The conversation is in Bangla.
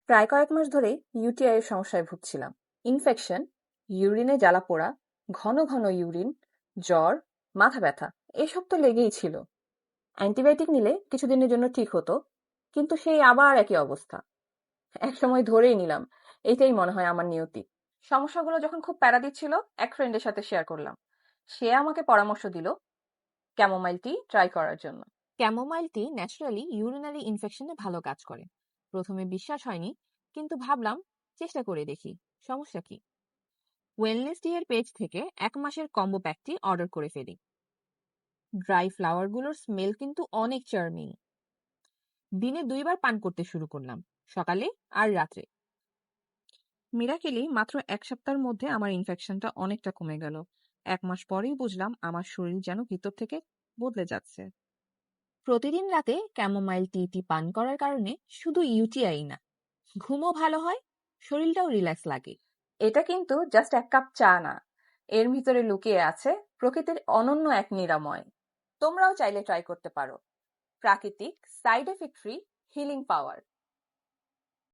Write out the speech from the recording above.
প্রায় কয়েক মাস ধরেই ইউটিআই এর সমস্যায় ভুগছিলাম। ইনফেকশন, ইউরিনে জ্বালা-পোড়া, ঘন ঘন ইউরিন, জ্বর, মাথা ব্যথা এসব তো লেগেই ছিল। অ্যান্টিবায়োটিক নিলে কিছুদিনের জন্য ঠিক হতো, কিন্তু সেই আবার একই অবস্থা। একসময় ধরেই নিলাম এইটাই মনে হয় আমার নিয়তি। সমস্যাগুলো যখন খুব প্যারা দিচ্ছিল, এক ফ্রেন্ডের সাথে শেয়ার করলাম। সে আমাকে পরামর্শ দিল ক্যামোমাইল টি ট্রাই করার জন্য। ক্যামোমাইল টি ন্যাচারালি ইউরিনারি ইনফেকশনে ভালো কাজ করে। প্রথমে বিশ্বাস হয়নি, কিন্তু ভাবলাম চেষ্টা করে দেখি সমস্যা কি। ওয়েলনেস ডি এর পেজ থেকে 1 মাসের কম্বো প্যাকটি অর্ডার করে ফেলি। ড্রাই ফ্লাওয়ারগুলোর স্মেল কিন্তু অনেক চার্মিং। দিনে 2বার পান করতে শুরু করলাম, সকালে আর রাত্রে। মিরাকেলি মাত্র 1 সপ্তাহের মধ্যে আমার ইনফেকশনটা অনেকটা কমে গেল। 1 মাস পরেই বুঝলাম আমার শরীর যেন ভিতর থেকে বদলে যাচ্ছে। প্রতিদিন রাতে ক্যামোমাইল টি পান করার কারণে শুধু ইউটিআই না, ঘুমও ভালো হয়, শরীরটাও রিল্যাক্স লাগে। এটা কিন্তু জাস্ট 1 কাপ চা না, এর ভিতরে লুকিয়ে আছে প্রকৃতির অনন্য এক নিরাময়। তোমরাও চাইলে ট্রাই করতে পারো। প্রাকৃতিক, সাইড এফেক্ট ফ্রি, হিলিং পাওয়ার।